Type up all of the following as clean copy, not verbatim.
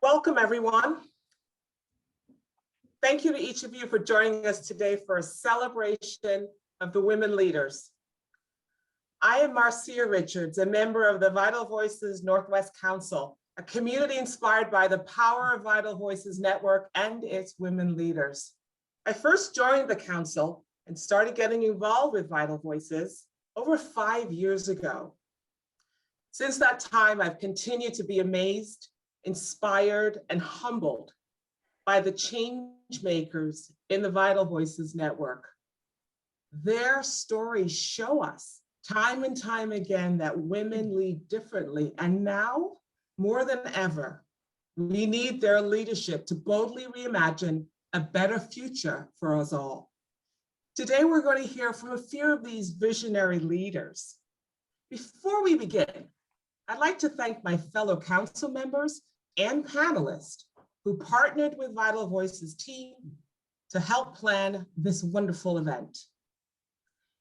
Welcome, everyone. Thank you to each of you for joining us today for a celebration of the women leaders. I am Marcia Richards, a member of the Vital Voices Northwest Council, a community inspired by the power of Vital Voices Network and its women leaders. I first joined the council and started getting involved with Vital Voices over 5 years ago. Since that time, I've continued to be amazed, inspired, and humbled by the change makers in the Vital Voices Network. Their stories show us time and time again that women lead differently, and now more than ever, we need their leadership to boldly reimagine a better future for us all. Today, we're going to hear from a few of these visionary leaders. Before we begin, I'd like to thank my fellow council members and panelists who partnered with Vital Voices team to help plan this wonderful event.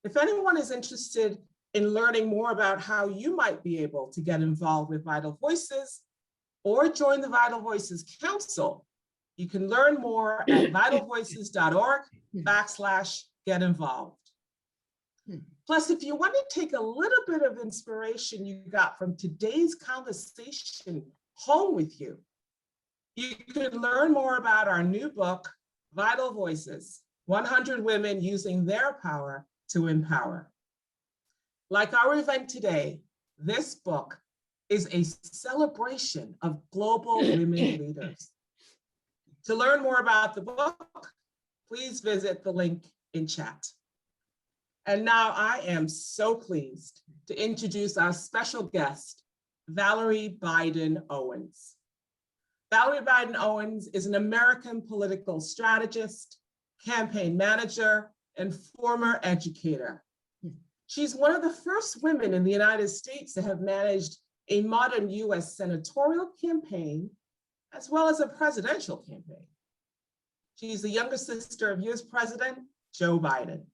If anyone is interested in learning more about how you might be able to get involved with Vital Voices or join the Vital Voices Council, you can learn more at vitalvoices.org/get involved. Plus, if you want to take a little bit of inspiration you got from today's conversation home with you, you could learn more about our new book, Vital Voices, 100 Women Using Their Power to Empower. Like our event today, this book is a celebration of global women leaders. To learn more about the book, please visit the link in chat. And now I am so pleased to introduce our special guest, Valerie Biden Owens. Valerie Biden Owens is an American political strategist, campaign manager, and former educator. She's one of the first women in the United States to have managed a modern US senatorial campaign, as well as a presidential campaign. She's the younger sister of US President Joe Biden.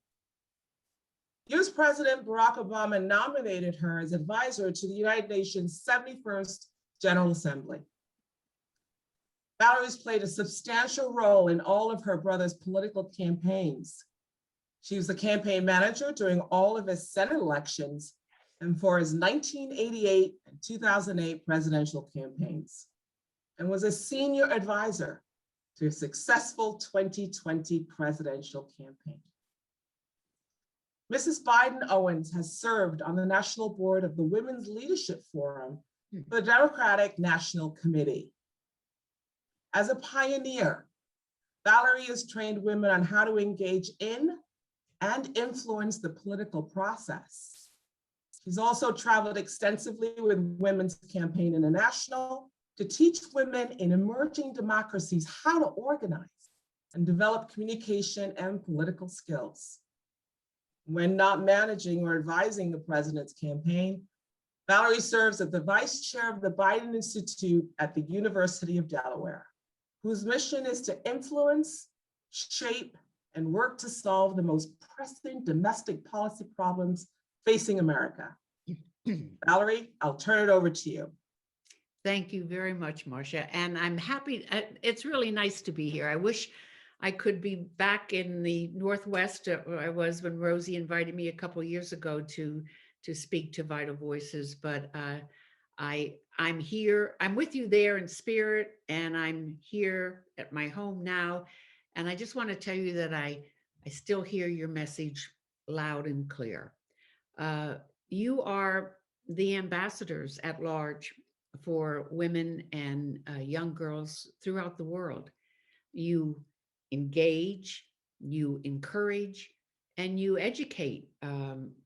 US President Barack Obama nominated her as advisor to the United Nations 71st General Assembly. Valerie's played a substantial role in all of her brother's political campaigns. She was the campaign manager during all of his Senate elections and for his 1988 and 2008 presidential campaigns, and was a senior advisor to a successful 2020 presidential campaign. Mrs. Biden Owens has served on the national board of the Women's Leadership Forum, the Democratic National Committee. As a pioneer, Valerie has trained women on how to engage in and influence the political process. She's also traveled extensively with Women's Campaign International to teach women in emerging democracies how to organize and develop communication and political skills. When not managing or advising the president's campaign, Valerie serves as the vice chair of the Biden Institute at the University of Delaware, whose mission is to influence, shape, and work to solve the most pressing domestic policy problems facing America. Valerie, I'll turn it over to you. Thank you very much, Marcia. And I'm happy, it's really nice to be here. I wish I could be back in the Northwest where I was when Rosie invited me a couple of years ago to speak to Vital Voices, but I'm here, I'm with you there in spirit, and I'm here at my home now. And I just want to tell you that I still hear your message loud and clear. You are the ambassadors at large for women and young girls throughout the world. You engage, you encourage, and you educate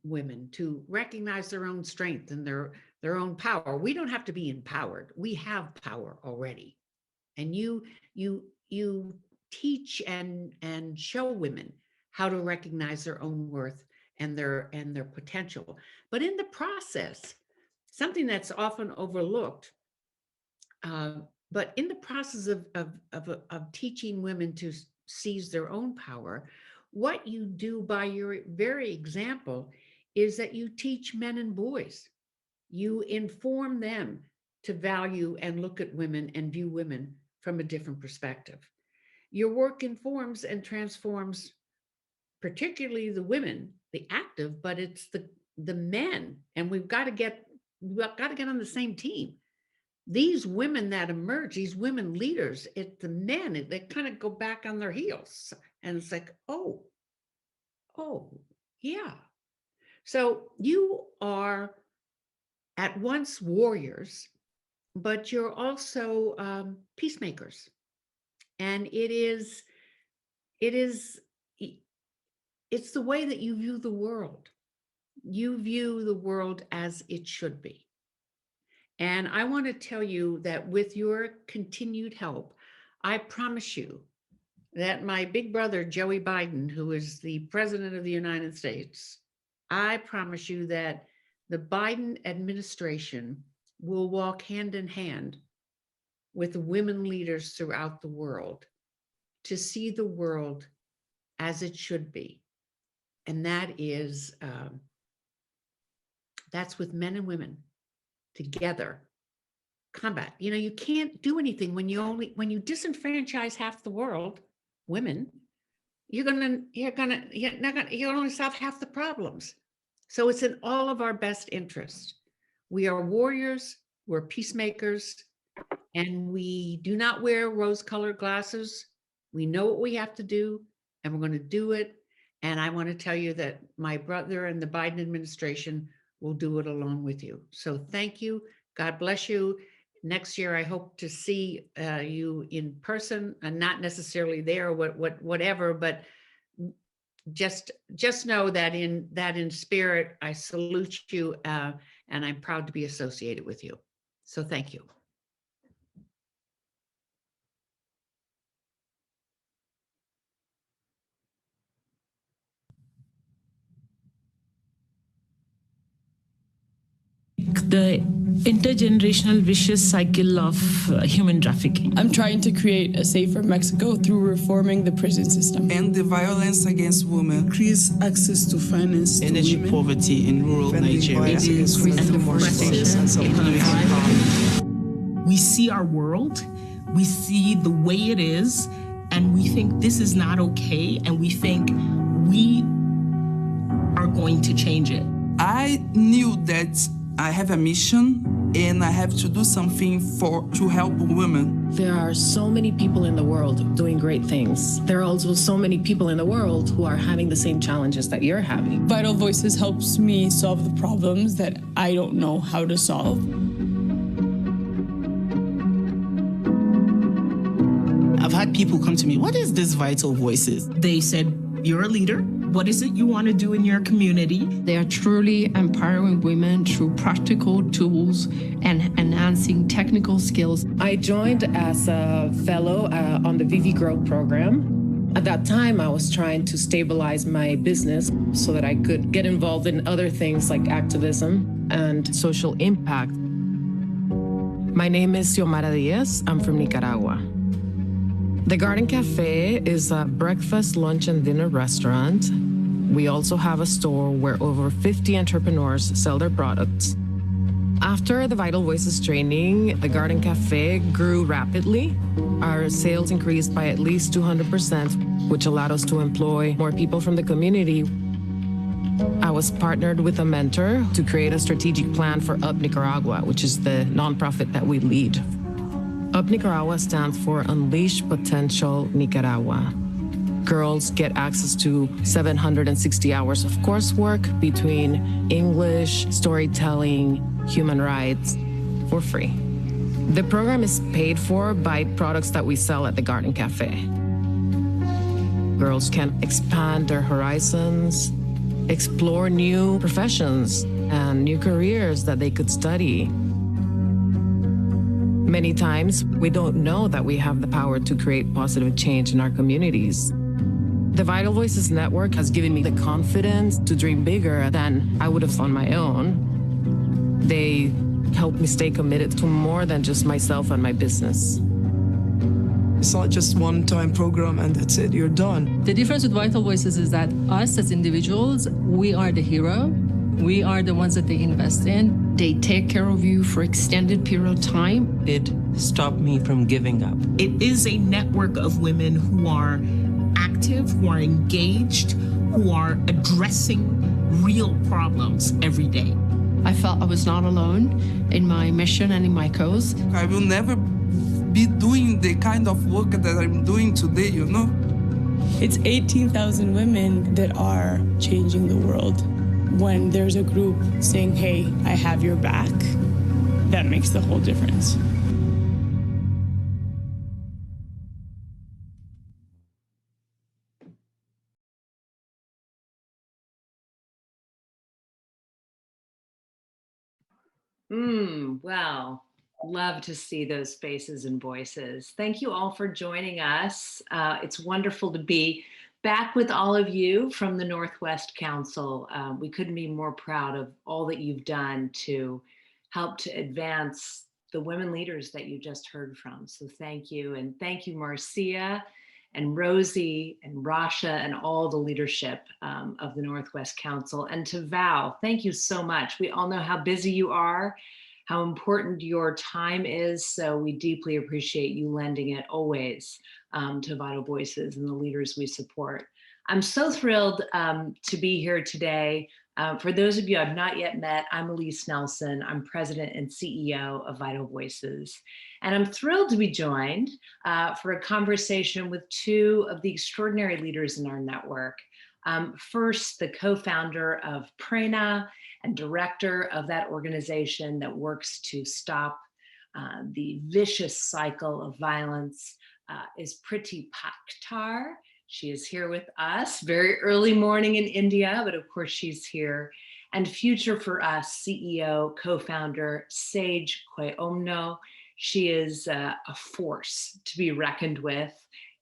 women to recognize their own strength and their own power. We don't have to be empowered. We have power already. And you teach and show women how to recognize their own worth and their potential. But in the process, something that's often overlooked, but in the process of teaching women to seize their own power, what you do by your very example is that you teach men and boys. You inform them to value and look at women and view women from a different perspective. Your work informs and transforms particularly the women, the active, but it's the men, and we've got to get on the same team. These women that emerge, these women leaders, it's the men, they kind of go back on their heels, and it's like, oh, yeah. So you are at once warriors, but you're also peacemakers. And it's the way that you view the world. You view the world as it should be. And I want to tell you that with your continued help, I promise you that my big brother, Joey Biden, who is the president of the United States, I promise you that the Biden administration will walk hand in hand with women leaders throughout the world to see the world as it should be. And that is, that's with men and women together combat. You know, you can't do anything when you disenfranchise half the world, women, you're only solve half the problems. So it's in all of our best interest. We are warriors, we're peacemakers, and we do not wear rose-colored glasses. We know what we have to do, and we're going to do it. And I want to tell you that my brother and the Biden administration will do it along with you. So thank you. God bless you. Next year, I hope to see you in person, and not necessarily there, whatever, but just know that in spirit, I salute you, and I'm proud to be associated with you. So thank you. The intergenerational vicious cycle of human trafficking. I'm trying to create a safer Mexico through reforming the prison system. And the violence against women. Increase access to finance. Energy poverty in rural Nigeria. We see our world, we see the way it is, and we think this is not okay, and we think we are going to change it. I knew that I have a mission and I have to do something to help women. There are so many people in the world doing great things. There are also so many people in the world who are having the same challenges that you're having. Vital Voices helps me solve the problems that I don't know how to solve. I've had people come to me, what is this Vital Voices? They said, you're a leader. What is it you want to do in your community? They are truly empowering women through practical tools and enhancing technical skills. I joined as a fellow on the VV Growth program. At that time, I was trying to stabilize my business so that I could get involved in other things like activism and social impact. My name is Xiomara Diaz. I'm from Nicaragua. The Garden Cafe is a breakfast, lunch, and dinner restaurant. We also have a store where over 50 entrepreneurs sell their products. After the Vital Voices training, the Garden Cafe grew rapidly. Our sales increased by at least 200%, which allowed us to employ more people from the community. I was partnered with a mentor to create a strategic plan for Up Nicaragua, which is the nonprofit that we lead. Up Nicaragua stands for Unleash Potential Nicaragua. Girls get access to 760 hours of coursework between English, storytelling, human rights for free. The program is paid for by products that we sell at the Garden Cafe. Girls can expand their horizons, explore new professions and new careers that they could study. Many times, we don't know that we have the power to create positive change in our communities. The Vital Voices Network has given me the confidence to dream bigger than I would have on my own. They help me stay committed to more than just myself and my business. It's not just one-time program and that's it, you're done. The difference with Vital Voices is that us as individuals, we are the hero. We are the ones that they invest in. They take care of you for extended period of time. It stopped me from giving up. It is a network of women who are active, who are engaged, who are addressing real problems every day. I felt I was not alone in my mission and in my cause. I will never be doing the kind of work that I'm doing today, you know? It's 18,000 women that are changing the world. When there's a group saying, hey, I have your back, that makes the whole difference. Well, love to see those faces and voices. Thank you all for joining us. It's wonderful to be back with all of you from the Northwest Council. We couldn't be more proud of all that you've done to help to advance the women leaders that you just heard from. So thank you. And thank you, Marcia and Rosie and Rasha and all the leadership of the Northwest Council. And to Val, thank you so much. We all know how busy you are, how important your time is. So we deeply appreciate you lending it always to Vital Voices and the leaders we support. I'm so thrilled to be here today. For those of you I've not yet met, I'm Elise Nelson. I'm president and CEO of Vital Voices. And I'm thrilled to be joined for a conversation with two of the extraordinary leaders in our network. First, the co-founder of Prerana and director of that organization that works to stop the vicious cycle of violence is Priti Patkar. She is here with us, very early morning in India, but of course she's here. And Future for Us CEO, co-founder Sage Ke'alohilani. She is a force to be reckoned with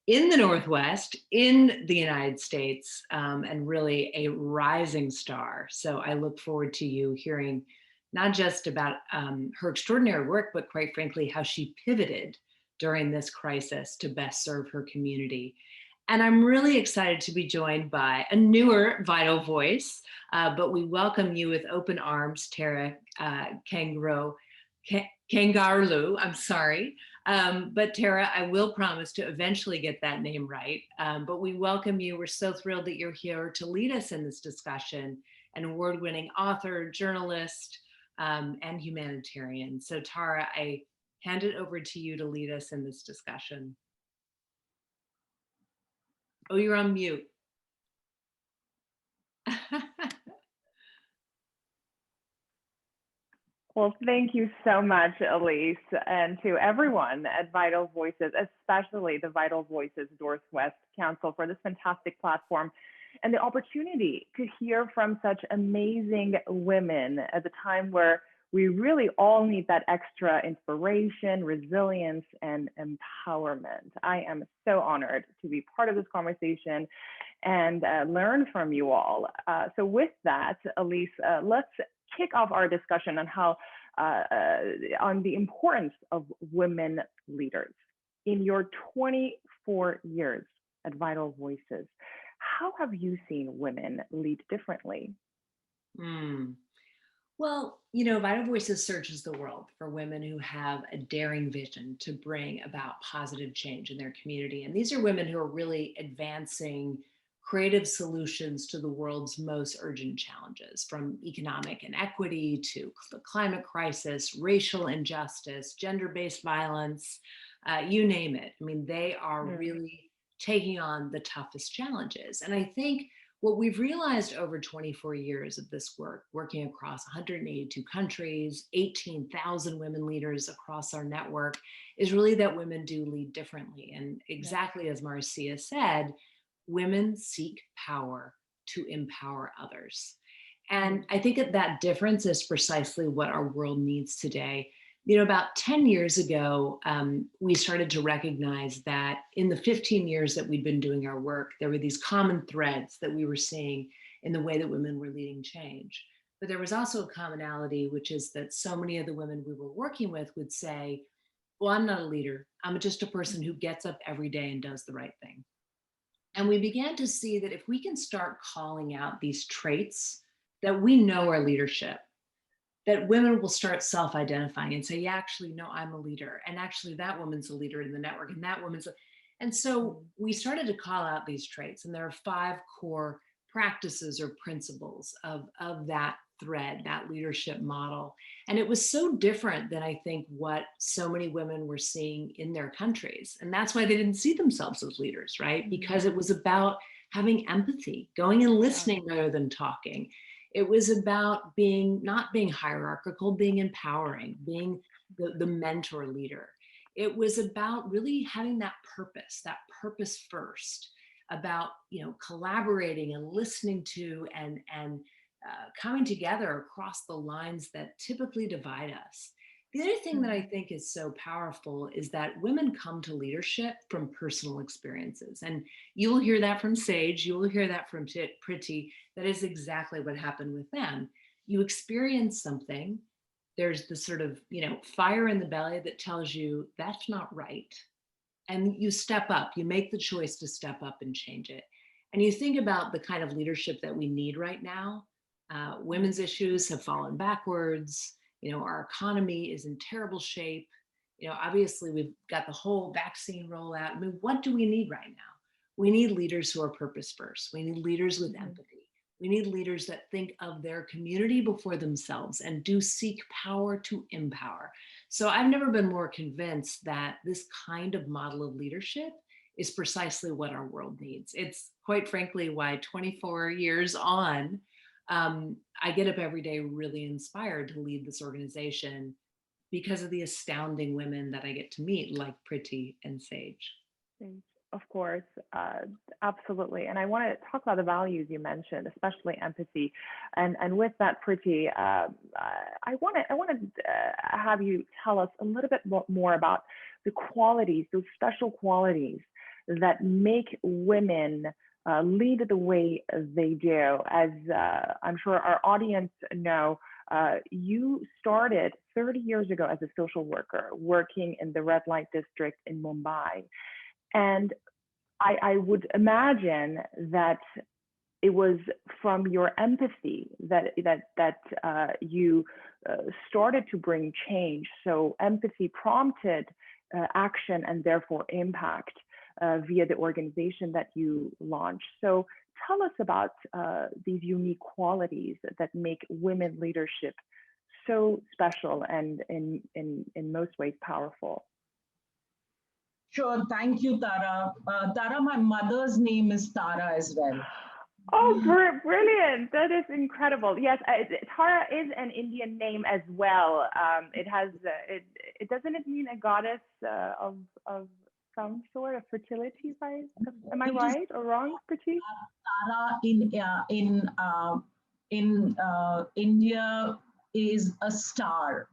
in the Northwest, in the United States, and really a rising star. So I look forward to you hearing not just about her extraordinary work, but quite frankly, how she pivoted during this crisis to best serve her community. And I'm really excited to be joined by a newer Vital Voice, but we welcome you with open arms, Tara Kangarlou, I'm sorry. But Tara, I will promise to eventually get that name right. But we welcome you. We're so thrilled that you're here to lead us in this discussion, an award-winning author, journalist, and humanitarian. So Tara, I hand it over to you to lead us in this discussion. Oh, you're on mute. Well, thank you so much, Elise, and to everyone at Vital Voices, especially the Vital Voices Northwest Council, for this fantastic platform and the opportunity to hear from such amazing women at a time where we really all need that extra inspiration, resilience, and empowerment. I am so honored to be part of this conversation and learn from you all. So with that, Elise, let's kick off our discussion on how on the importance of women leaders. In your 24 years at Vital Voices, how have you seen women lead differently? Well, you know, Vital Voices searches the world for women who have a daring vision to bring about positive change in their community. And these are women who are really advancing creative solutions to the world's most urgent challenges, from economic inequity to the climate crisis, racial injustice, gender-based violence, you name it. I mean, they are really taking on the toughest challenges. And I think what we've realized over 24 years of this work, working across 182 countries, 18,000 women leaders across our network, is really that women do lead differently. And exactly as Marcia said, women seek power to empower others. And I think that difference is precisely what our world needs today. You know, about 10 years ago, we started to recognize that in the 15 years that we'd been doing our work, there were these common threads that we were seeing in the way that women were leading change. But there was also a commonality, which is that so many of the women we were working with would say, well, I'm not a leader. I'm just a person who gets up every day and does the right thing. And we began to see that if we can start calling out these traits that we know are leadership, that women will start self-identifying and say, yeah, actually, no, I'm a leader. And actually that woman's a leader in the network and that woman's and so we started to call out these traits, and there are 5 core practices or principles of that thread, that leadership model. And it was so different than I think what so many women were seeing in their countries. And that's why they didn't see themselves as leaders, right? Because it was about having empathy, going and listening rather than talking. It was about not being hierarchical, being empowering, being the mentor leader. It was about really having that purpose first, about, collaborating and listening to and coming together across the lines that typically divide us. The other thing that I think is so powerful is that women come to leadership from personal experiences. And you will hear that from Sage, you will hear that from Priti. That is exactly what happened with them. You experience something, there's the sort of, fire in the belly that tells you that's not right. And you step up, you make the choice to step up and change it. And you think about the kind of leadership that we need right now. Women's issues have fallen backwards. Our economy is in terrible shape. Obviously we've got the whole vaccine rollout. I mean, what do we need right now? We need leaders who are purpose first. We need leaders with empathy. We need leaders that think of their community before themselves and do seek power to empower. So I've never been more convinced that this kind of model of leadership is precisely what our world needs. It's quite frankly why 24 years on, I get up every day really inspired to lead this organization because of the astounding women that I get to meet, like Priti and Sage. Of course, absolutely. And I want to talk about the values you mentioned, especially empathy. And with that, Priti, I want to have you tell us a little bit more about the qualities, those special qualities that make women lead the way they do. As I'm sure our audience know, you started 30 years ago as a social worker working in the red light district in Mumbai. And I would imagine that it was from your empathy that you started to bring change. So empathy prompted action and therefore impact via the organization that you launched. So tell us about these unique qualities that make women leadership so special and in most ways powerful. Sure, thank you, Tara. Tara, my mother's name is Tara as well. Oh, brilliant. That is incredible. Yes, Tara is an Indian name as well. It has, doesn't it mean a goddess of some sort of fertility? Am I right or wrong, Priti? Tara in India is a star.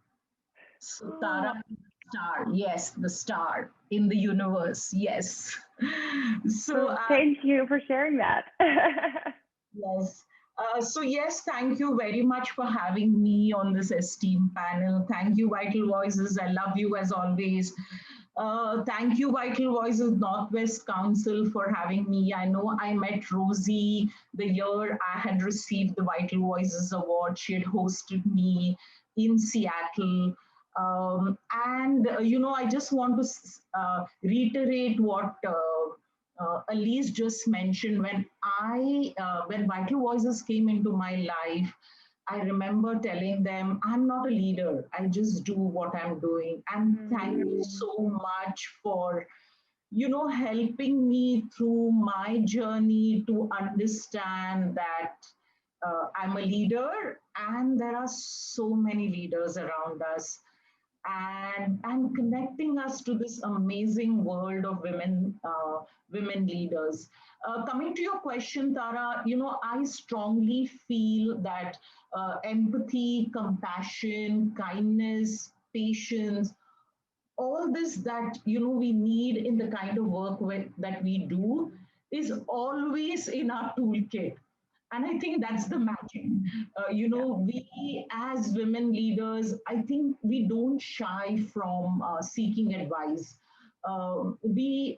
So Tara, star, yes, the star in the universe, yes. So thank you for sharing that. Yes. So yes, thank you very much for having me on this esteemed panel. Thank you, Vital Voices. I love you as always. Thank you, Vital Voices Northwest Council, for having me. I know I met Rosie the year I had received the Vital Voices Award. She had hosted me in Seattle. I just want to reiterate what Alyse just mentioned. When Vital Voices came into my life, I remember telling them, I'm not a leader. I just do what I'm doing. And thank you so much for, helping me through my journey to understand that I'm a leader and there are so many leaders around us. And connecting us to this amazing world of women leaders. Coming to your question, Tara, I strongly feel that empathy, compassion, kindness, patience, all this that we need in the kind of work that we do is always in our toolkit. And I think that's the magic. We as women leaders, I think we don't shy from seeking advice. Alyse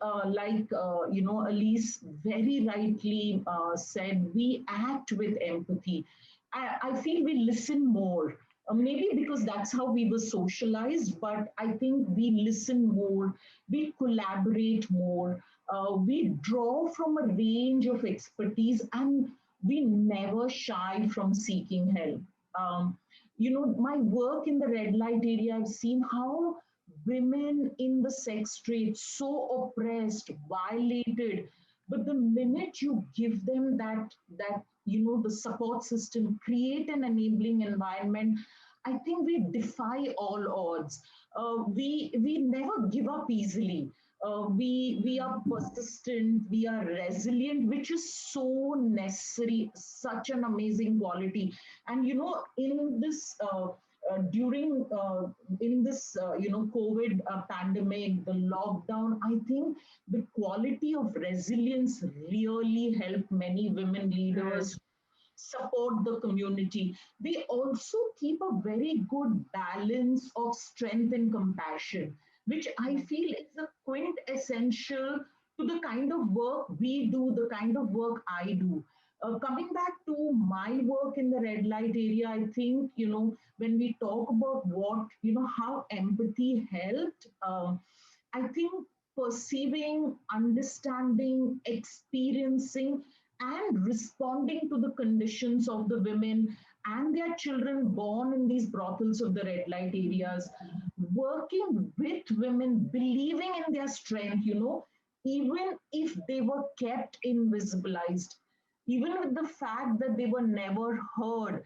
very rightly said, we act with empathy. I feel we listen more. Maybe because that's how we were socialized, but I think we listen more, we collaborate more, we draw from a range of expertise, and we never shy from seeking help. My work in the red light area, I've seen how women in the sex trade so oppressed, violated, but the minute you give them the support system, create an enabling environment, I think we defy all odds. We never give up easily. We are persistent, we are resilient, which is so necessary, such an amazing quality. And in this during in this COVID pandemic, the lockdown, I think the quality of resilience really helped many women leaders support the community. They also keep a very good balance of strength and compassion, which I feel is a quintessential to the kind of work we do, the kind of work I do. Coming back to my work in the red light area, I think, when we talk about how empathy helped, I think perceiving, understanding, experiencing, and responding to the conditions of the women and their children born in these brothels of the red light areas, working with women, believing in their strength, even if they were kept invisibilized, even with the fact that they were never heard,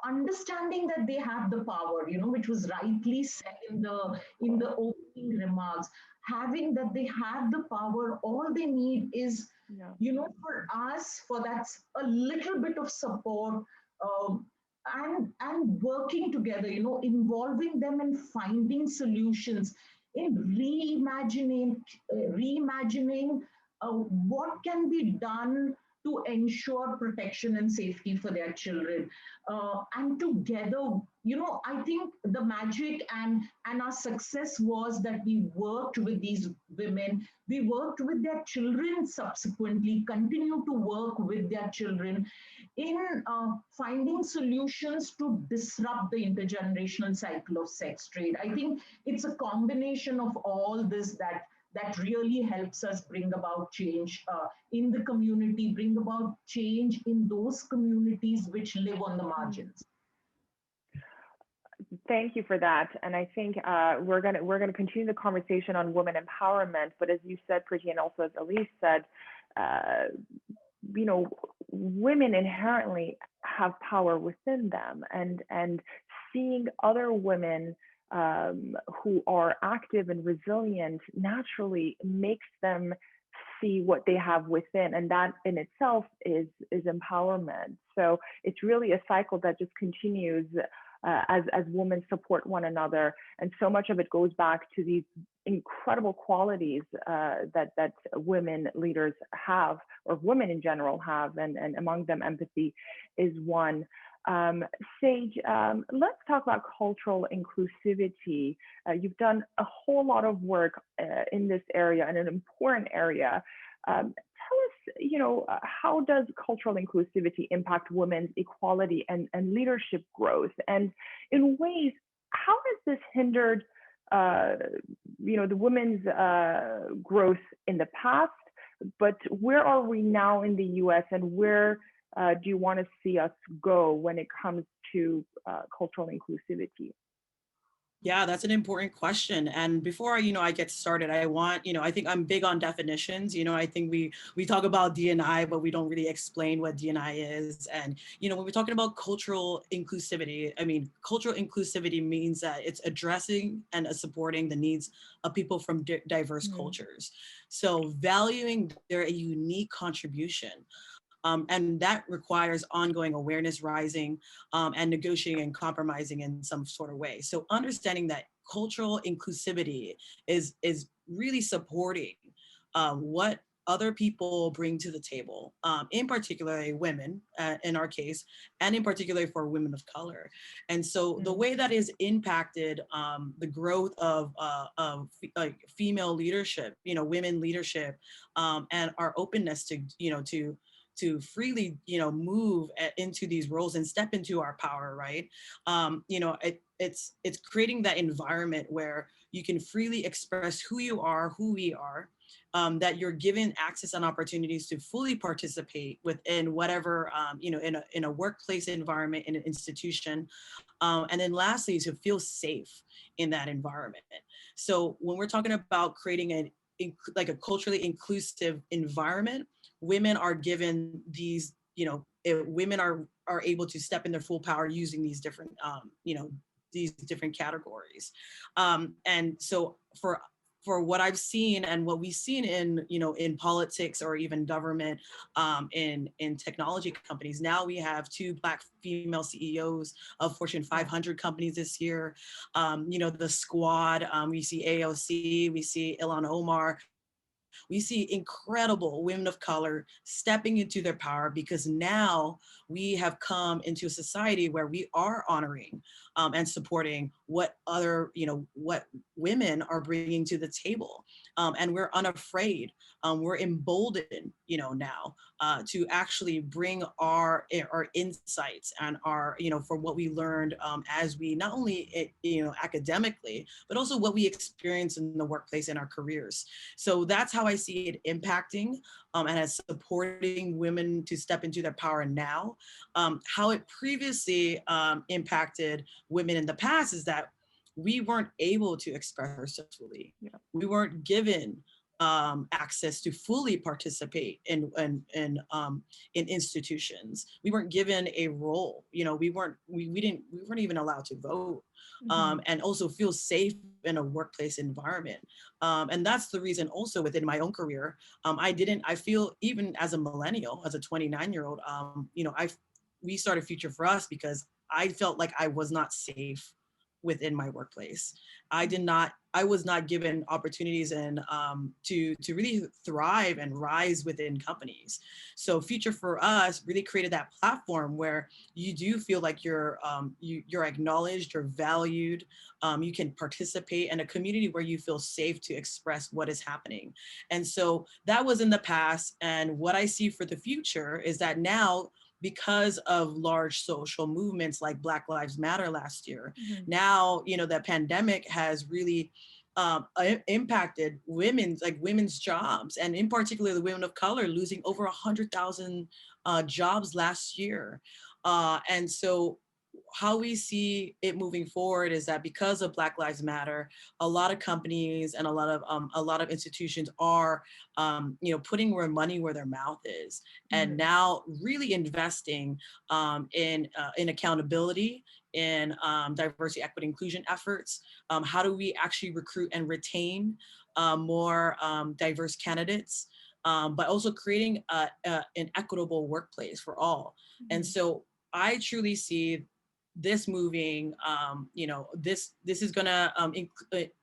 understanding that they have the power, which was rightly said in the opening remarks, having that they have the power, all they need is, for us, for that's a little bit of support, and working together, involving them in finding solutions, in reimagining what can be done to ensure protection and safety for their children. And together, I think the magic and our success was that we worked with these women, we worked with their children subsequently, continue to work with their children in finding solutions to disrupt the intergenerational cycle of sex trade. I think it's a combination of all this that really helps us bring about change in the community, bring about change in those communities which live on the margins. Thank you for that. And I think we're gonna continue the conversation on women empowerment. But as you said, Priti, and also as Alyse said, women inherently have power within them, and seeing other women who are active and resilient naturally makes them see what they have within, and that in itself is empowerment. So it's really a cycle that just continues as women support one another, and so much of it goes back to these incredible qualities that women leaders have, or women in general have, and among them empathy is one. Sage, let's talk about cultural inclusivity. You've done a whole lot of work in this area, and an important area. Tell us, how does cultural inclusivity impact women's equality and leadership growth? And in ways, how has this hindered, the women's growth in the past? But where are we now in the U.S., and where do you want to see us go when it comes to cultural inclusivity? Yeah, that's an important question. And before I get started, I think I'm big on definitions. I think we talk about D&I, but we don't really explain what D&I is. And when we're talking about cultural inclusivity, cultural inclusivity means that it's addressing and supporting the needs of people from diverse cultures. So valuing their unique contribution. And that requires ongoing awareness raising and negotiating and compromising in some sort of way. So understanding that cultural inclusivity is really supporting what other people bring to the table, in particular women, in our case, and in particular for women of color. And so the way that is impacted the growth of female leadership, women leadership, and our openness to freely, move into these roles and step into our power, right? It's creating that environment where you can freely express who you are, who we are, that you're given access and opportunities to fully participate within whatever, in a workplace environment, in an institution. And then lastly, to feel safe in that environment. So when we're talking about creating like a culturally inclusive environment, women are given these, women are able to step in their full power using these different, these different categories. And so for what I've seen and what we've seen in, in politics or even government, in technology companies, now we have 2 Black female CEOs of Fortune 500 companies this year. The squad, we see AOC, we see Ilhan Omar. We see incredible women of color stepping into their power because now we have come into a society where we are honoring and supporting what other, what women are bringing to the table. And we're unafraid. We're emboldened, now to actually bring our insights and our, for what we learned as we not only, academically, but also what we experience in the workplace in our careers. So that's how I see it impacting and as supporting women to step into their power now. How it previously impacted women in the past is that we weren't able to express ourselves fully. Yeah. We weren't given access to fully participate in institutions. We weren't given a role. We weren't even allowed to vote. And also feel safe in a workplace environment. And that's the reason also within my own career, I feel even as a millennial, as a 29-year-old, we started Future for Us because I felt like I was not safe within my workplace. I was not given opportunities and to really thrive and rise within companies. So Future for Us really created that platform where you do feel like you're acknowledged, you're valued, you can participate in a community where you feel safe to express what is happening. And so that was in the past. And what I see for the future is that now, because of large social movements like Black Lives Matter last year, now, the pandemic has really impacted women's jobs, and in particular, the women of color losing over 100,000 jobs last year. And so how we see it moving forward is that because of Black Lives Matter, a lot of companies and a lot of institutions are, putting where money where their mouth is, and now really investing in accountability, in diversity, equity, inclusion efforts. How do we actually recruit and retain more diverse candidates, but also creating an equitable workplace for all. And so I truly see this moving, this is gonna,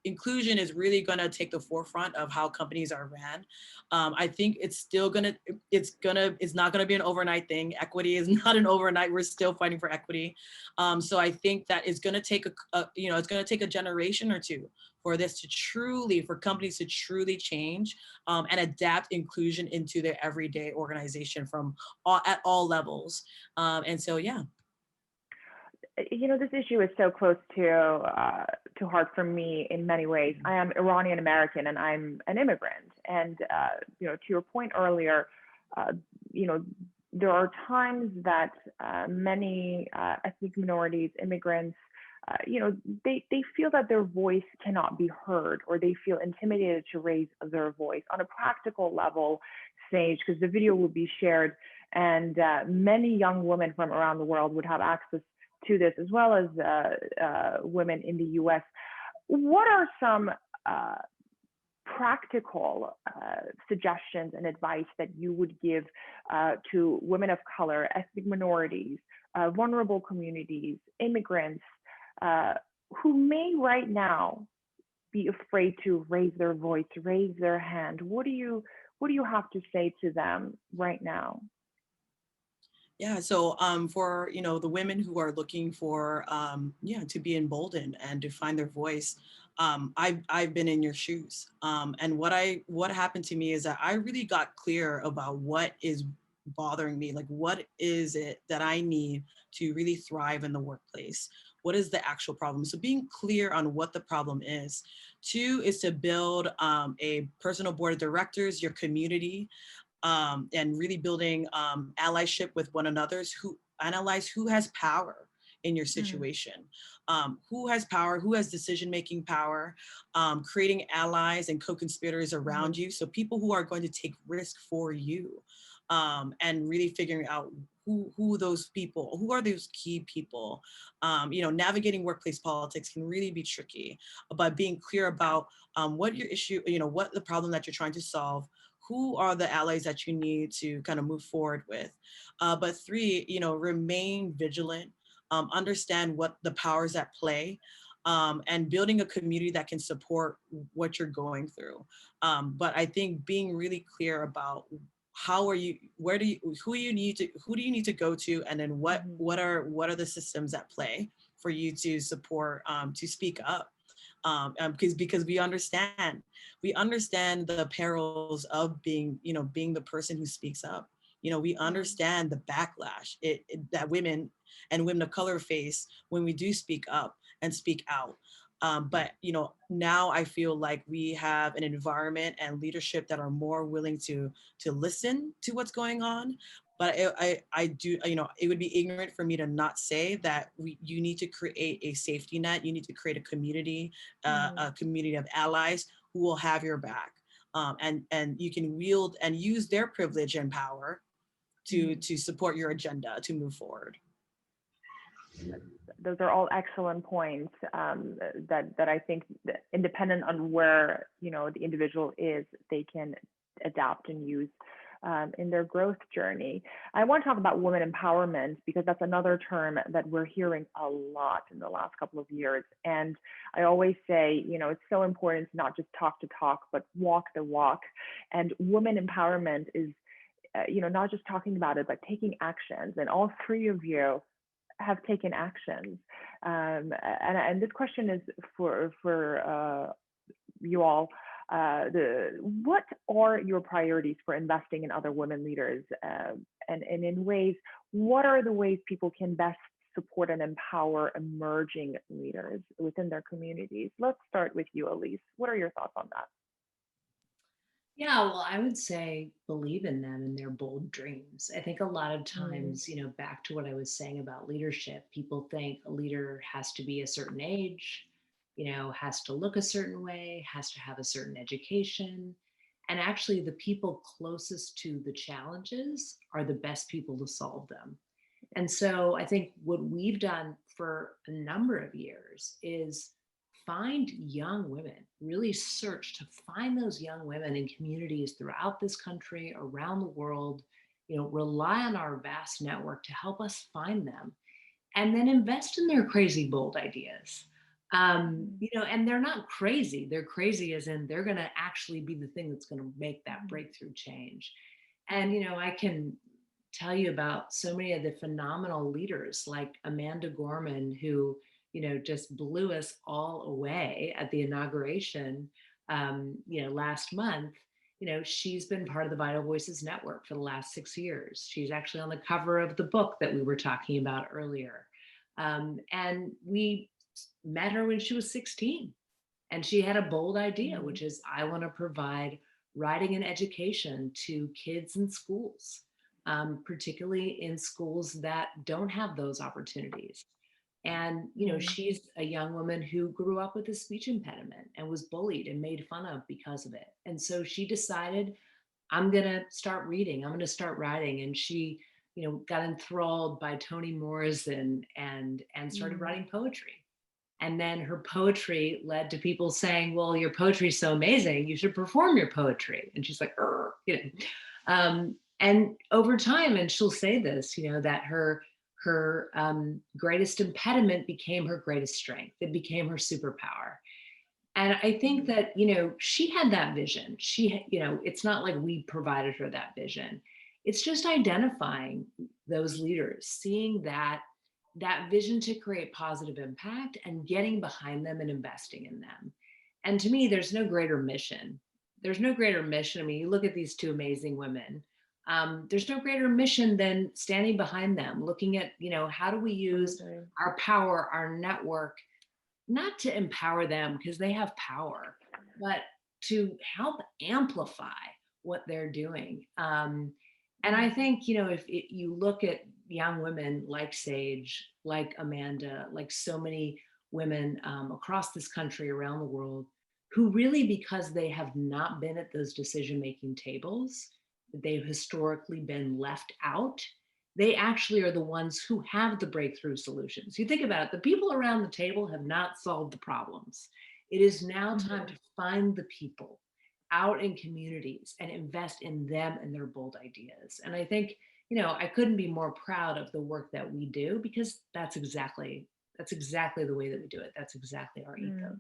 inclusion is really gonna take the forefront of how companies are ran. I think it's not gonna be an overnight thing. Equity is not an overnight, we're still fighting for equity. So I think that it's gonna take it's gonna take a generation or two for companies to truly change and adapt inclusion into their everyday organization at all levels. And so, yeah. This issue is so close to heart for me in many ways. I am Iranian American and I'm an immigrant. And, to your point earlier, there are times that many ethnic minorities, immigrants, they feel that their voice cannot be heard, or they feel intimidated to raise their voice on a practical level, Sage, because the video will be shared and many young women from around the world would have access to this, as well as women in the US. What are some practical suggestions and advice that you would give to women of color, ethnic minorities, vulnerable communities, immigrants, who may right now be afraid to raise their voice, raise their hand? What do you have to say to them right now? Yeah, so for the women who are looking for to be emboldened and to find their voice, I've been in your shoes, and what happened to me is that I really got clear about what bothering me? Like, what is it that I need to really thrive in the workplace? What is the actual problem? So being clear on what the problem is. 2 is to build a personal board of directors, your community, and really building allyship with one another, who analyze who has power in your situation. Who has power, who has decision-making power, creating allies and co-conspirators around you. So people who are going to take risk for you, and really figuring out who those people, who are those key people. Navigating workplace politics can really be tricky, but being clear about what your issue, what the problem that you're trying to solve, who are the allies that you need to kind of move forward with. But 3, remain vigilant, understand what the powers at play, and building a community that can support what you're going through. But I think being really clear about who do you need to go to, and then what are the systems at play for you to support, to speak up. Because we understand the perils of being the person who speaks up. We understand the backlash that women and women of color face when we do speak up and speak out. But now I feel like we have an environment and leadership that are more willing to listen to what's going on. But I do, it would be ignorant for me to not say that you need to create a safety net. You need to create a community of allies who will have your back, and you can wield and use their privilege and power to support your agenda to move forward. Those are all excellent points that I think that independent on where the individual is, they can adapt and use in their growth journey. I want to talk about women empowerment, because that's another term that we're hearing a lot in the last couple of years. And I always say, it's so important to not just talk the talk, but walk the walk. And women empowerment is, not just talking about it, but taking actions. And all 3 of you have taken actions. And this question is for you all. What are your priorities for investing in other women leaders? And in ways, what are the ways people can best support and empower emerging leaders within their communities? Let's start with you, Alyse. What are your thoughts on that? Yeah, well, I would say believe in them and their bold dreams. I think a lot of times, back to what I was saying about leadership, people think a leader has to be a certain age, has to look a certain way, has to have a certain education. And actually, the people closest to the challenges are the best people to solve them. And so I think what we've done for a number of years is find young women, really search to find those young women in communities throughout this country, around the world, rely on our vast network to help us find them, and then invest in their crazy, bold ideas. And they're not crazy. They're crazy as in they're going to actually be the thing that's going to make that breakthrough change. And, I can tell you about so many of the phenomenal leaders like Amanda Gorman, who just blew us all away at the inauguration, last month. She's been part of the Vital Voices Network for the last 6 years. She's actually on the cover of the book that we were talking about earlier. And we met her when she was 16. And she had a bold idea, which is, I want to provide writing and education to kids in schools, particularly in schools that don't have those opportunities. And, she's a young woman who grew up with a speech impediment and was bullied and made fun of because of it. And so she decided, I'm going to start reading, I'm going to start writing. And she, got enthralled by Toni Morrison and started writing poetry. And then her poetry led to people saying, well, your poetry is so amazing, you should perform your poetry. And she's like, and over time, and she'll say this, that her greatest impediment became her greatest strength. It became her superpower. And I think that, she had that vision. It's not like we provided her that vision. It's just identifying those leaders, seeing that vision to create positive impact and getting behind them and investing in them. And to me, there's no greater mission. There's no greater mission. I mean, you look at these 2 amazing women, there's no greater mission than standing behind them, looking at, how do we use our power, our network, not to empower them because they have power, but to help amplify what they're doing. And I think, if you look at young women like Sage, like Amanda, like so many women across this country, around the world, who really, because they have not been at those decision-making tables, they've historically been left out, they actually are the ones who have the breakthrough solutions. You think about it, the people around the table have not solved the problems. It is now time to find the people out in communities and invest in them and their bold ideas. And I think, I couldn't be more proud of the work that we do, because that's exactly the way that we do it. That's exactly our ethos.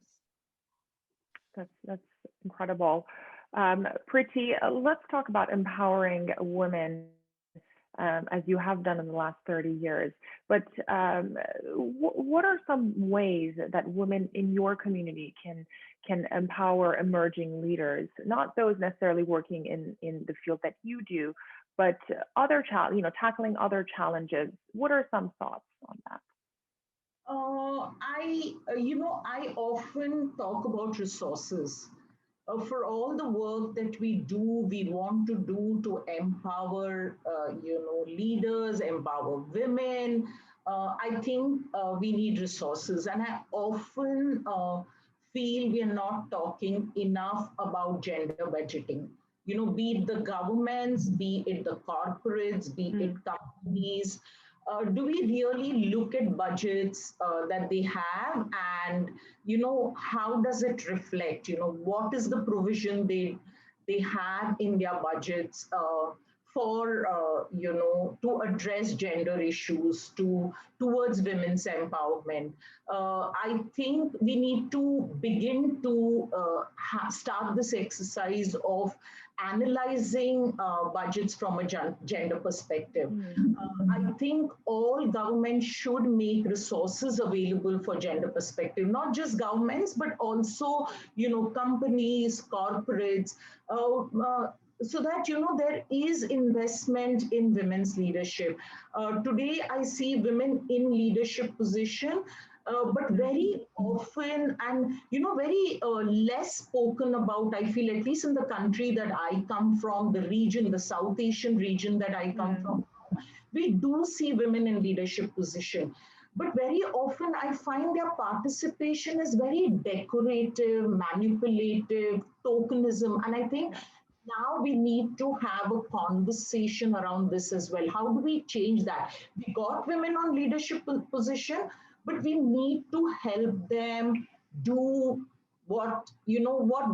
That's incredible. Priti, let's talk about empowering women as you have done in the last 30 years. But what are some ways that women in your community can empower emerging leaders, not those necessarily working in the field that you do, but tackling other challenges? What are some thoughts on that? I often talk about resources. For all the work that we do, we want to do to empower, leaders, empower women. I think we need resources, and I often feel we are not talking enough about gender budgeting. Be it the governments, be it the corporates, be it companies. Do we really look at budgets that they have, and how does it reflect? What is the provision they have in their budgets for to address gender issues, towards women's empowerment? I think we need to begin to start this exercise of analyzing budgets from a gender perspective. I think all governments should make resources available for gender perspective, not just governments, but also, companies, corporates, so that, there is investment in women's leadership. Today, I see women in leadership position, but very often, and very less spoken about, I feel, at least in the country that I come from, the region, the South Asian region that I come from. We do see women in leadership position, but very often I find their participation is very decorative, manipulative, tokenism, and I think now we need to have a conversation around this as well. How do we change that? We got women on leadership position, but we need to help them do what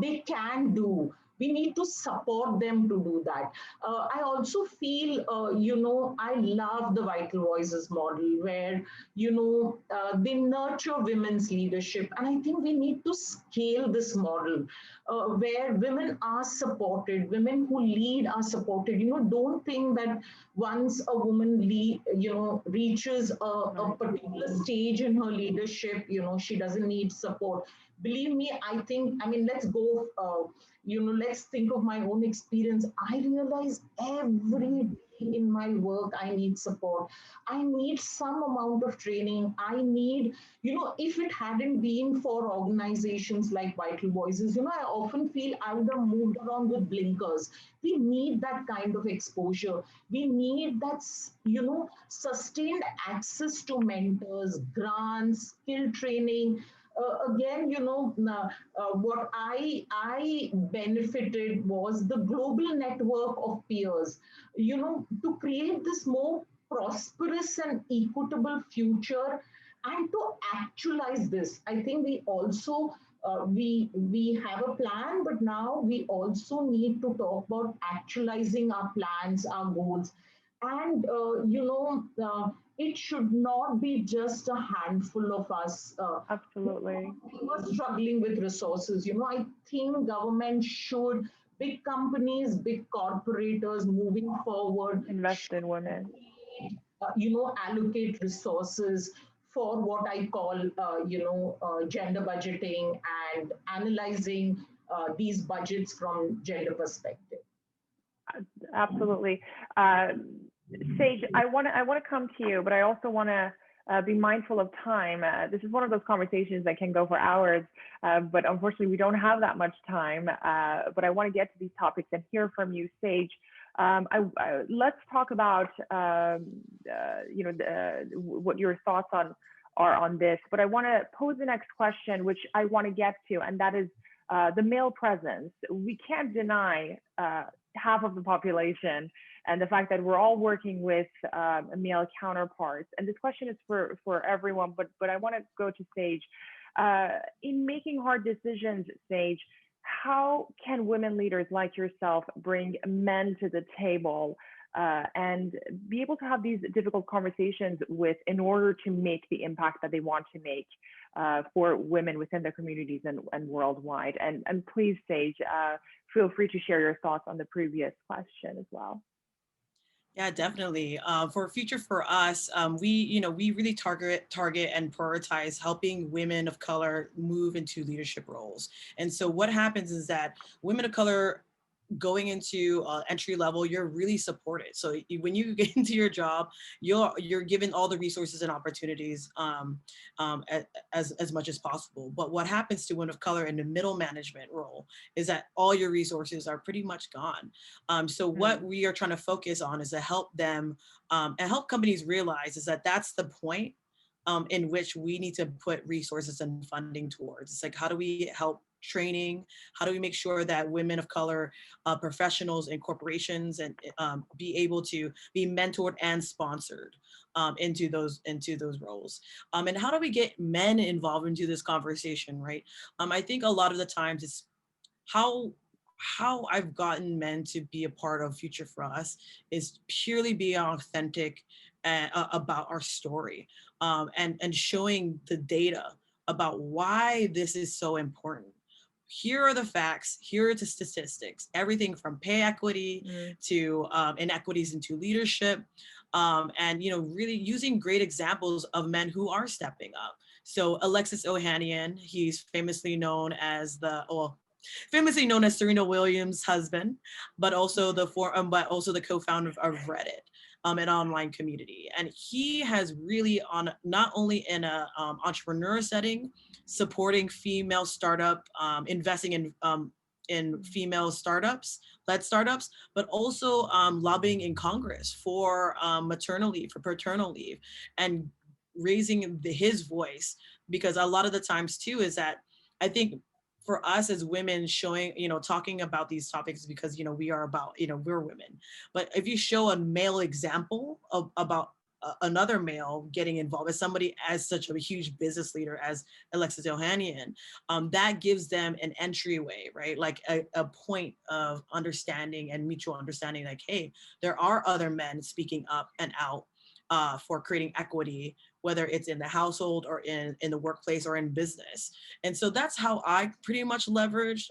they can do. We need to support them to do that. I also feel, I love the Vital Voices model where, they nurture women's leadership. And I think we need to scale this model where women are supported, women who lead are supported. Don't think that once a woman reaches a particular stage in her leadership, she doesn't need support. Believe me, let's go, let's think of my own experience. I realize every day in my work, I need support. I need some amount of training. I need, if it hadn't been for organizations like Vital Voices, I often feel I would have moved around with blinkers. We need that kind of exposure. We need that, sustained access to mentors, grants, skill training. Again, what I benefited was the global network of peers, to create this more prosperous and equitable future and to actualize this. I think we also, we have a plan, but now we also need to talk about actualizing our plans, our goals. And, it should not be just a handful of us. Absolutely. We were struggling with resources. I think government should, big companies, big corporators moving forward, invest in women. Allocate resources for what I call, gender budgeting and analyzing these budgets from gender perspective. Absolutely. Sage, I want to come to you, but I also want to be mindful of time. This is one of those conversations that can go for hours, but unfortunately we don't have that much time. But I want to get to these topics and hear from you, Sage. Let's talk about what your thoughts are on this. But I want to pose the next question, which I want to get to, and that is the male presence. We can't deny half of the population and the fact that we're all working with male counterparts. And this question is for everyone, but I want to go to Sage. In making hard decisions, Sage, how can women leaders like yourself bring men to the table and be able to have these difficult conversations in order to make the impact that they want to make for women within their communities and worldwide? And please, Sage, feel free to share your thoughts on the previous question as well. Yeah, definitely. For Future for Us, we really target and prioritize helping women of color move into leadership roles. And so what happens is that women of color going into entry level, you're really supported. So when you get into your job, you're given all the resources and opportunities as much as possible. But what happens to women of color in the middle management role is that all your resources are pretty much gone. So what we are trying to focus on is to help them and help companies realize is that that's the point in which we need to put resources and funding towards. It's like, how do we help training? How do we make sure that women of color professionals and corporations and be able to be mentored and sponsored into those roles? And how do we get men involved into this conversation, right? I think a lot of the times it's how I've gotten men to be a part of Future for Us is purely being authentic about our story and showing the data about why this is so important. Here are the facts, here are the statistics, everything from pay equity to inequities into leadership, and really using great examples of men who are stepping up. So Alexis Ohanian, he's famously known as Serena Williams' husband, but also the co-founder of Reddit, an online community. And he has really not only in a entrepreneur setting, supporting female startup, investing in female led startups, but also lobbying in Congress for maternal leave, for paternal leave, and raising his voice. Because a lot of the times too is that I think for us as women showing, talking about these topics because, we are about, we're women. But if you show a male example about another male getting involved as somebody as such a huge business leader as Alexis Ohanian, that gives them an entryway, right? Like a point of understanding and mutual understanding, like, hey, there are other men speaking up and out for creating equity, whether it's in the household or in the workplace or in business. And so that's how I pretty much leveraged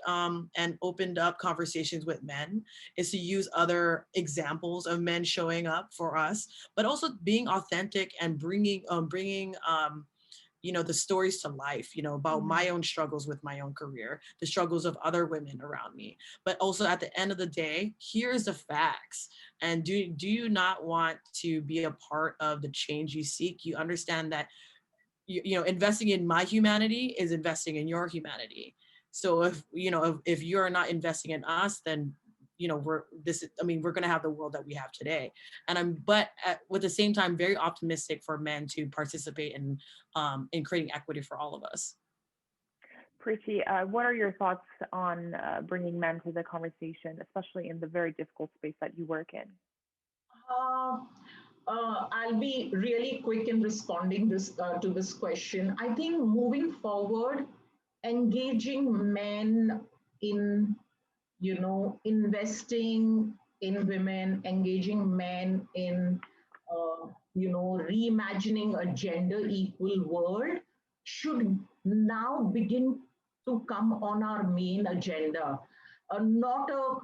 and opened up conversations with men, is to use other examples of men showing up for us, but also being authentic and bringing the stories to life, about my own struggles with my own career, the struggles of other women around me. But also at the end of the day, here's the facts. And do you not want to be a part of the change you seek? You understand that, investing in my humanity is investing in your humanity. So if you're not investing in us, then we're going to have the world that we have today. And with the same time, very optimistic for men to participate in creating equity for all of us. Priti, what are your thoughts on bringing men to the conversation, especially in the very difficult space that you work in? I'll be really quick in responding to this question. I think moving forward, engaging men in investing in women, engaging men in, reimagining a gender equal world should now begin to come on our main agenda. Not a,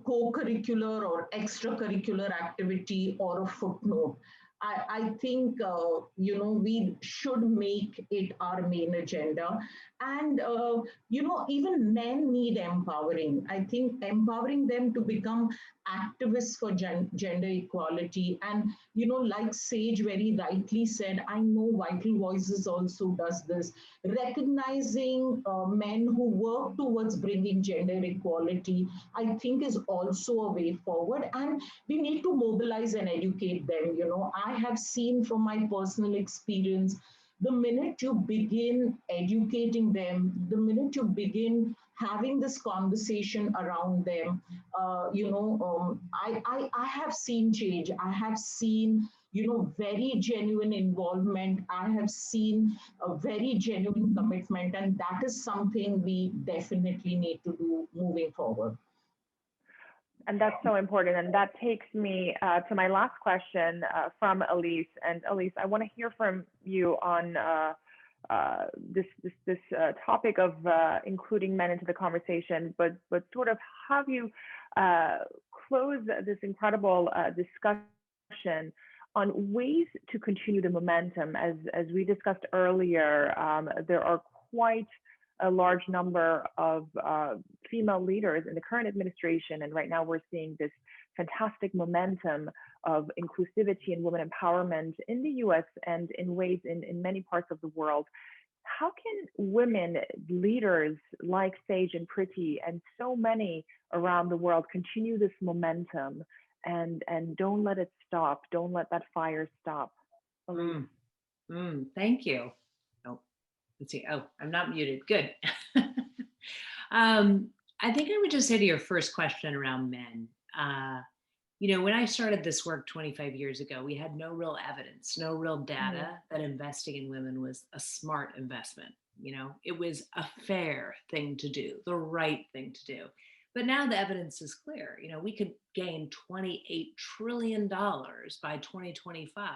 co-curricular or extracurricular activity or a footnote. I think, we should make it our main agenda. And, even men need empowering. I think empowering them to become activists for gender equality. And, like Sage very rightly said, I know Vital Voices also does this, recognizing men who work towards bringing gender equality, I think is also a way forward. And we need to mobilize and educate them. I have seen from my personal experience, the minute you begin educating them, the minute you begin having this conversation around them, I have seen change. I have seen, very genuine involvement. I have seen a very genuine commitment, and that is something we definitely need to do moving forward. And that's so important. And that takes me to my last question from Elise. And Elise, I want to hear from you on this topic of including men into the conversation, but sort of have you close this incredible discussion on ways to continue the momentum. As we discussed earlier, there are quite a large number of female leaders in the current administration. And right now we're seeing this fantastic momentum of inclusivity and women empowerment in the US and in ways in many parts of the world. How can women leaders like Sage and Priti and so many around the world continue this momentum and don't let it stop? Don't let that fire stop. Thank you. Let's see. Oh, I'm not muted. Good. I think I would just say to your first question around men, when I started this work 25 years ago, we had no real evidence, no real data that investing in women was a smart investment. It was a fair thing to do, the right thing to do. But now the evidence is clear. We could gain $28 trillion by 2025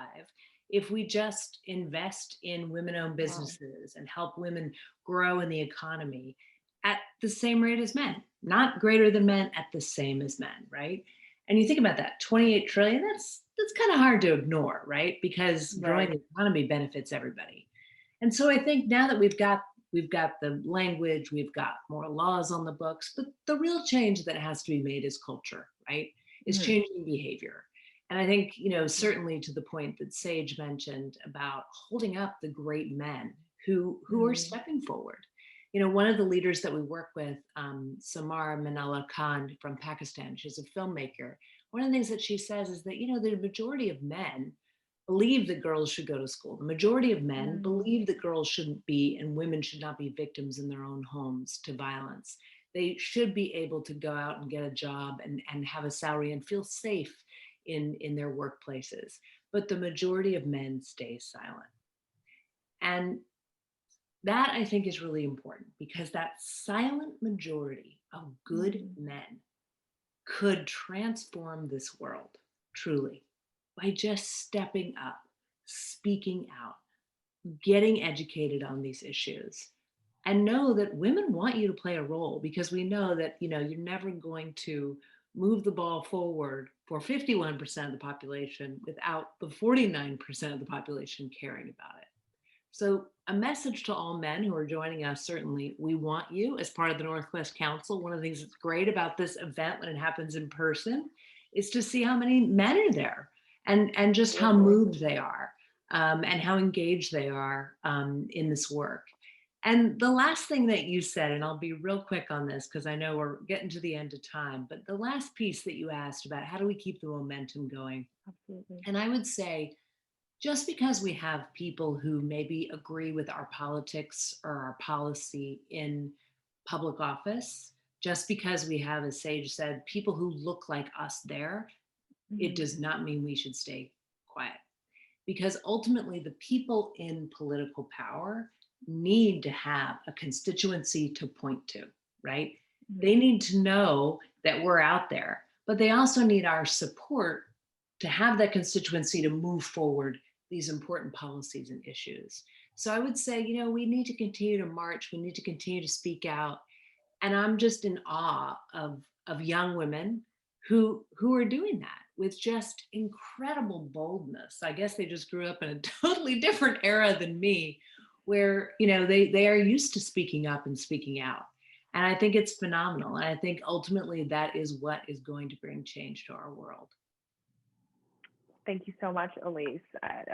if we just invest in women-owned businesses and help women grow in the economy at the same rate as men, not greater than men, at the same as men, right? And you think about that, 28 trillion, that's kind of hard to ignore, right? Because growing the economy benefits everybody. And so I think now that we've got the language, we've got more laws on the books, but the real change that has to be made is culture, right? Is changing behavior. And I think, certainly to the point that Sage mentioned about holding up the great men who are stepping forward. One of the leaders that we work with, Samar Manala Khan from Pakistan, she's a filmmaker. One of the things that she says is that, the majority of men believe that girls should go to school. The majority of men believe that girls shouldn't be and women should not be victims in their own homes to violence. They should be able to go out and get a job and have a salary and feel safe in their workplaces. But the majority of men stay silent. And that, I think, is really important, because that silent majority of good men could transform this world, truly, by just stepping up, speaking out, getting educated on these issues, and know that women want you to play a role, because we know that, you're never going to move the ball forward for 51% of the population without the 49% of the population caring about it. So a message to all men who are joining us, certainly, we want you as part of the Northwest Council. One of the things that's great about this event when it happens in person is to see how many men are there and just how moved they are and how engaged they are in this work. And the last thing that you said, and I'll be real quick on this because I know we're getting to the end of time, but the last piece that you asked about how do we keep the momentum going? Absolutely. And I would say, just because we have people who maybe agree with our politics or our policy in public office, just because we have, as Sage said, people who look like us there, it does not mean we should stay quiet. Because ultimately the people in political power need to have a constituency to point to, right? They need to know that we're out there, but they also need our support to have that constituency to move forward these important policies and issues. So I would say, we need to continue to march. We need to continue to speak out. And I'm just in awe of young women who are doing that with just incredible boldness. I guess they just grew up in a totally different era than me, where, you know, they are used to speaking up and speaking out. And I think it's phenomenal. And I think ultimately that is what is going to bring change to our world. Thank you so much, Elise.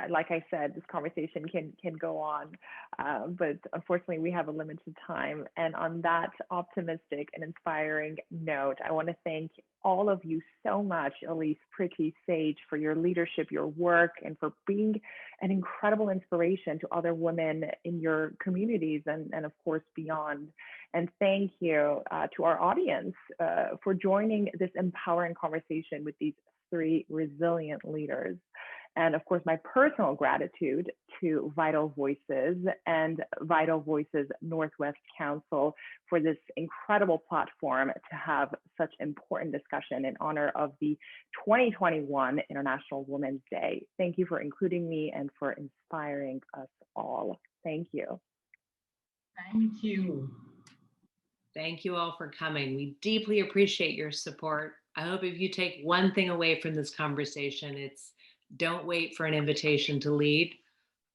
Like I said, this conversation can go on, but unfortunately we have a limited time. And on that optimistic and inspiring note, I want to thank all of you so much, Elise, Priti, Sage, for your leadership, your work, and for being an incredible inspiration to other women in your communities and of course beyond. And thank you to our audience for joining this empowering conversation with these 3 resilient leaders. And of course, my personal gratitude to Vital Voices and Vital Voices Northwest Council for this incredible platform to have such important discussion in honor of the 2021 International Women's Day. Thank you for including me and for inspiring us all. Thank you. Thank you. Thank you all for coming. We deeply appreciate your support. I hope if you take one thing away from this conversation, it's don't wait for an invitation to lead.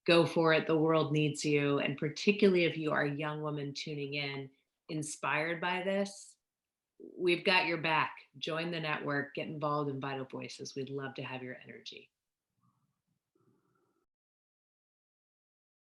Go for it. The world needs you. And particularly if you are a young woman tuning in, inspired by this, we've got your back. Join the network, get involved in Vital Voices. We'd love to have your energy.